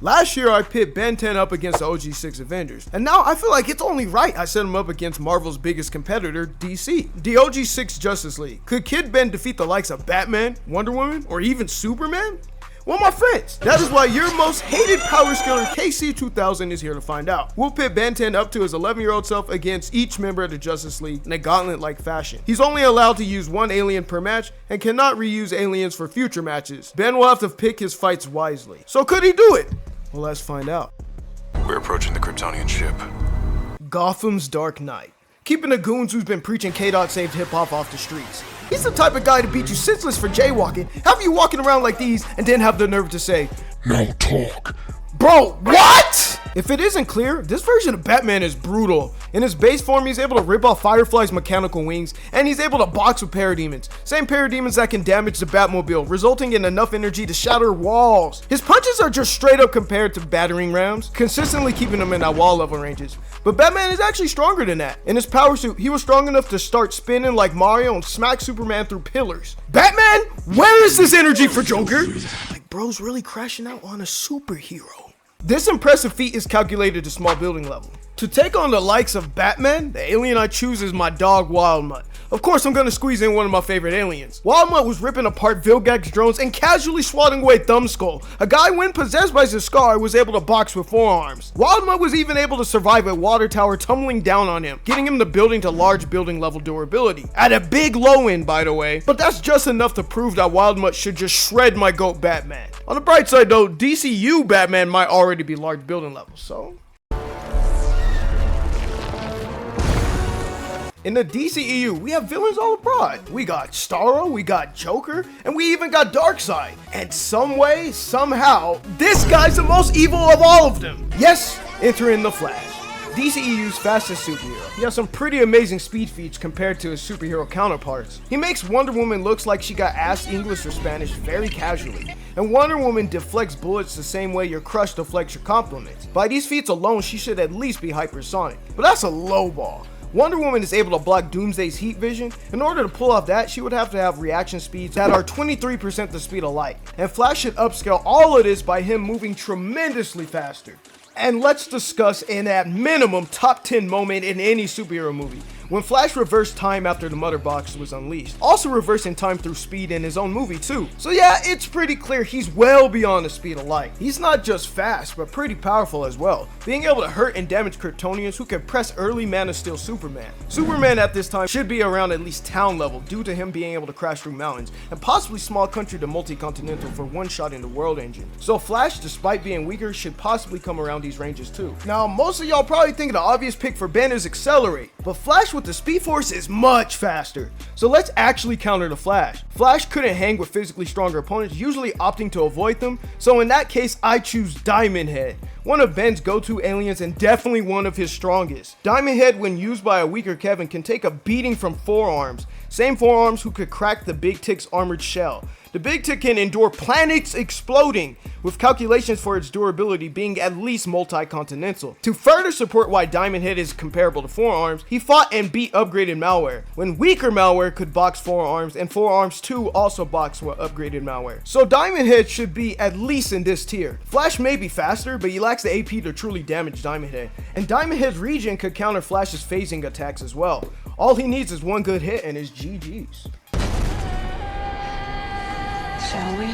Last year, I pit Ben 10 up against the OG 6 Avengers, and now I feel like it's only right I set him up against Marvel's biggest competitor, DC. The OG 6 Justice League. Could Kid Ben defeat the likes of Batman, Wonder Woman, or even Superman? Well, my friends, that is why your most hated power skiller KC2000 is here to find out. We'll pit Ben 10 up to his 11-year-old self against each member of the Justice League in a gauntlet-like fashion. He's only allowed to use one alien per match and cannot reuse aliens for future matches. Ben will have to pick his fights wisely. So could he do it? Well, let's find out. We're approaching the Kryptonian ship. Gotham's Dark Knight. Keeping the goons who's been preaching K-Dot saved hip-hop off the streets. He's the type of guy to beat you senseless for jaywalking, have you walking around like these, and then have the nerve to say, "Now talk." Bro, what? If it isn't clear, this version of Batman is brutal. In his base form, he's able to rip off Firefly's mechanical wings, and he's able to box with parademons. Same parademons that can damage the Batmobile, resulting in enough energy to shatter walls. His punches are just straight up compared to battering rams, consistently keeping him in that wall level ranges. But Batman is actually stronger than that. In his power suit, he was strong enough to start spinning like Mario and smack Superman through pillars. Batman, where is this energy for Joker? Like, bro's really crashing out on a superhero. This impressive feat is calculated to small building level. To take on the likes of Batman, the alien I choose is my dog Wildmutt. Of course, I'm gonna squeeze in one of my favorite aliens. Wildmutt was ripping apart Vilgax's drones and casually swatting away Thumbskull. A guy when possessed by Ziskar was able to box with forearms. Wildmutt was even able to survive a water tower tumbling down on him, getting him the building to large building level durability. At a big low end, by the way, but that's just enough to prove that Wildmutt should just shred my GOAT Batman. On the bright side though, DCU Batman might already be large building level, so... In the DCEU, we have villains all abroad. We got Starro, we got Joker, and we even got Darkseid. And some way, somehow, this guy's the most evil of all of them. Yes, entering the Flash. DCEU's fastest superhero. He has some pretty amazing speed feats compared to his superhero counterparts. He makes Wonder Woman looks like she got asked English or Spanish very casually. And Wonder Woman deflects bullets the same way your crush deflects your compliments. By these feats alone, she should at least be hypersonic. But that's a low ball. Wonder Woman is able to block Doomsday's heat vision. In order to pull off that, she would have to have reaction speeds that are 23% the speed of light. And Flash should upscale all of this by him moving tremendously faster. And let's discuss an at minimum top 10 moment in any superhero movie. When Flash reversed time after the Mother Box was unleashed. Also reversing time through speed in his own movie too. So yeah, it's pretty clear he's well beyond the speed of light. He's not just fast, but pretty powerful as well. Being able to hurt and damage Kryptonians who can press early Man of Steel Superman. Superman at this time should be around at least town level due to him being able to crash through mountains. And possibly small country to multi-continental for one shot in the world engine. So Flash, despite being weaker, should possibly come around these ranges too. Now, most of y'all probably think the obvious pick for Ben is Accelerate. But Flash with the Speed Force is much faster. So let's actually counter the Flash. Flash couldn't hang with physically stronger opponents, usually opting to avoid them. So in that case, I choose Diamond Head. One of Ben's go-to aliens and definitely one of his strongest. Diamond Head, when used by a weaker Kevin, can take a beating from forearms. Same forearms who could crack the Big Tick's armored shell. The Big Tick can endure planets exploding, with calculations for its durability being at least multi-continental. To further support why Diamond Head is comparable to forearms, he fought and beat upgraded malware, when weaker malware could box forearms, and forearms too also box with upgraded malware. So Diamond Head should be at least in this tier. Flash may be faster, but he lacks the AP to truly damage Diamond Head. And Diamond Head's regen could counter Flash's phasing attacks as well. All he needs is one good hit and his GG's. Shall we?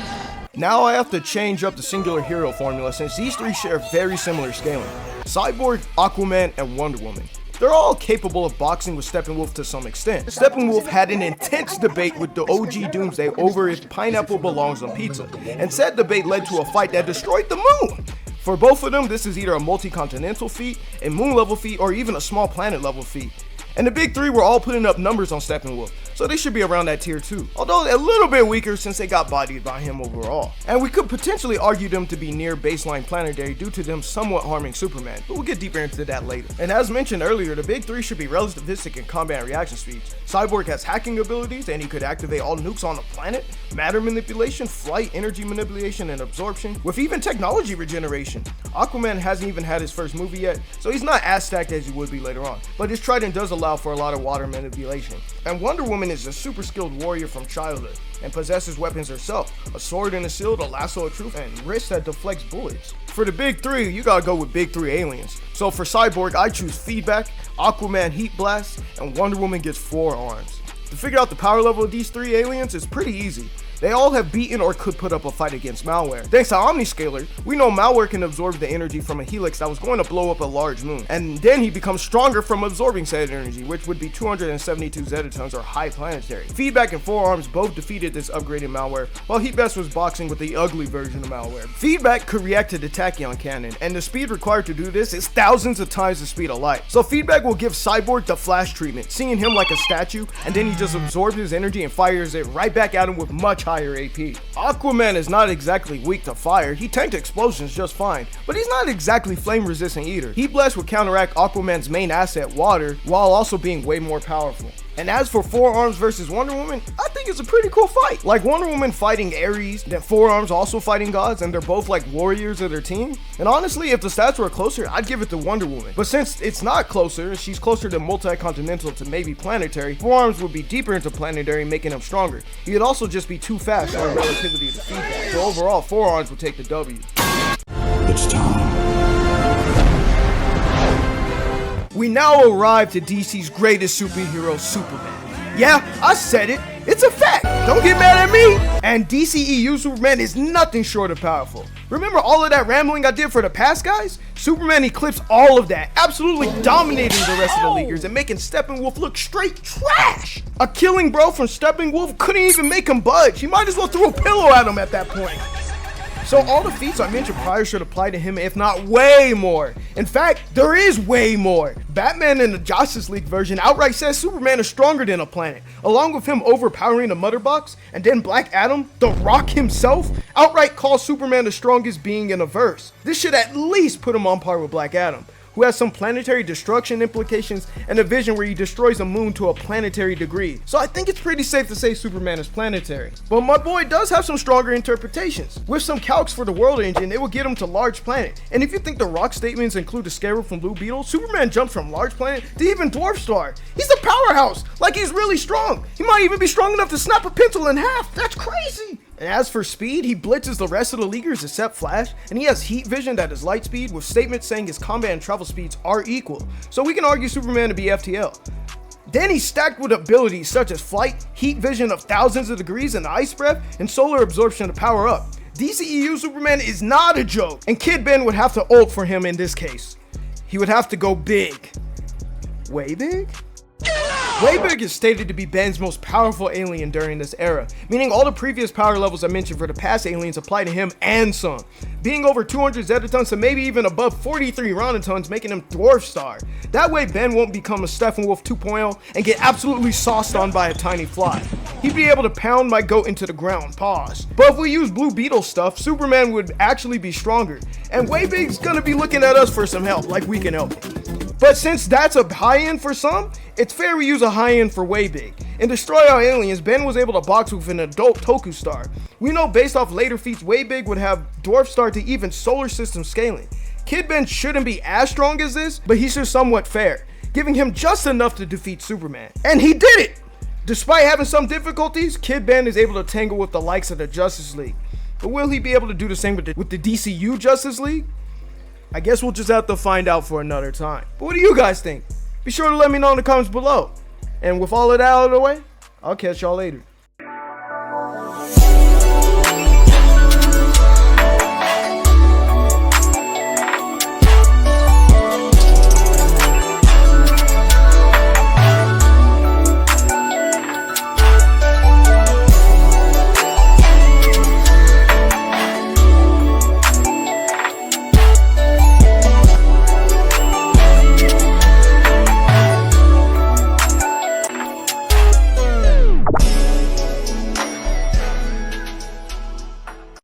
Now I have to change up the singular hero formula since these three share very similar scaling. Cyborg, Aquaman, and Wonder Woman. They're all capable of boxing with Steppenwolf to some extent. Steppenwolf had an intense debate with the OG Doomsday over if pineapple belongs on pizza, and said debate led to a fight that destroyed the moon. For both of them, this is either a multi-continental feat, a moon level feat, or even a small planet level feat. And the big three were all putting up numbers on Steppenwolf, so they should be around that tier too. Although a little bit weaker since they got bodied by him overall. And we could potentially argue them to be near baseline planetary due to them somewhat harming Superman, but we'll get deeper into that later. And as mentioned earlier, the big three should be relativistic in combat and reaction speeds. Cyborg has hacking abilities and he could activate all nukes on the planet, matter manipulation, flight, energy manipulation, and absorption, with even technology regeneration. Aquaman hasn't even had his first movie yet, so he's not as stacked as he would be later on, but his trident does allow allow for a lot of water manipulation. And Wonder Woman is a super skilled warrior from childhood and possesses weapons herself, a sword and a shield, a lasso of truth, and wrist that deflects bullets. For the big three, you gotta go with big three aliens. So for Cyborg, I choose Feedback, Aquaman Heat Blast, and Wonder Woman gets 4 arms. To figure out the power level of these 3 aliens is pretty easy. They all have beaten or could put up a fight against Malware. Thanks to Omniscaler, we know Malware can absorb the energy from a helix that was going to blow up a large moon. And then he becomes stronger from absorbing said energy, which would be 272 zetatons or high planetary. Feedback and 4 arms both defeated this upgraded Malware, while Heat Blast was boxing with the ugly version of Malware. Feedback could react to the tachyon cannon, and the speed required to do this is thousands of times the speed of light. So Feedback will give Cyborg the flash treatment, seeing him like a statue, and then he just absorbs his energy and fires it right back at him with much higher AP. Aquaman is not exactly weak to fire. He tanked explosions just fine, but he's not exactly flame resistant either. Heat Blast would counteract Aquaman's main asset, water, while also being way more powerful. And as for 4 arms versus Wonder Woman, I think it's a pretty cool fight. Like Wonder Woman fighting Ares, then 4 arms also fighting gods, and they're both like warriors of their team. And honestly, if the stats were closer, I'd give it to Wonder Woman. But since it's not closer, she's closer to multi-continental to maybe planetary, 4 arms would be deeper into planetary, making him stronger. He would also just be too fast on relativity to Feedback. So overall, 4 arms would take the W. It's time. We now arrive to DC's greatest superhero, Superman. Yeah, I said it. It's a fact. Don't get mad at me. And DCEU Superman is nothing short of powerful. Remember all of that rambling I did for the past guys? Superman eclipsed all of that, absolutely dominating the rest of the leaguers and making Steppenwolf look straight trash. A killing bro from Steppenwolf couldn't even make him budge. He might as well throw a pillow at him at that point. So all the feats I mentioned prior should apply to him, if not way more. In fact, there is way more. Batman in the Justice League version outright says Superman is stronger than a planet, along with him overpowering the Mother Box, and then Black Adam, The Rock himself, outright calls Superman the strongest being in the verse. This should at least put him on par with Black Adam, who has some planetary destruction implications and a vision where he destroys a moon to a planetary degree. So I think it's pretty safe to say Superman is planetary. But my boy does have some stronger interpretations. With some calcs for the world engine, it will get him to large planet. And if you think the Rock statements include the Scarab from Blue Beetle, Superman jumps from large planet to even dwarf star. He's a powerhouse, like he's really strong. He might even be strong enough to snap a pencil in half. That's crazy. And as for speed, he blitzes the rest of the leaguers except Flash, and he has heat vision that is light speed, with statements saying his combat and travel speeds are equal, so we can argue Superman to be FTL. Then he's stacked with abilities such as flight, heat vision of thousands of degrees and ice breath, and solar absorption to power up. DCEU Superman is not a joke, and Kid Ben would have to ult for him in this case. He would have to go big. Way big? Way Big is stated to be Ben's most powerful alien during this era, meaning all the previous power levels I mentioned for the past aliens apply to him and some, being over 200 zetatons to maybe even above 43 ronatons, making him dwarf star. That way Ben won't become a Steppenwolf 2.0 and get absolutely sauced on by a tiny fly. He'd be able to pound my goat into the ground, pause. But if we use Blue Beetle stuff, Superman would actually be stronger, and Way Big's gonna be looking at us for some help, like we can help him. But since that's a high-end for some, it's fair we use a high-end for Way Big. In Destroy All Aliens, Ben was able to box with an adult Toku star. We know based off later feats, Way Big would have dwarf star to even solar system scaling. Kid Ben shouldn't be as strong as this, but he's just somewhat fair, giving him just enough to defeat Superman. And he did it! Despite having some difficulties, Kid Ben is able to tangle with the likes of the Justice League. But will he be able to do the same with the DCU Justice League? I guess we'll just have to find out for another time. But what do you guys think? Be sure to let me know in the comments below. And with all of that out of the way, I'll catch y'all later.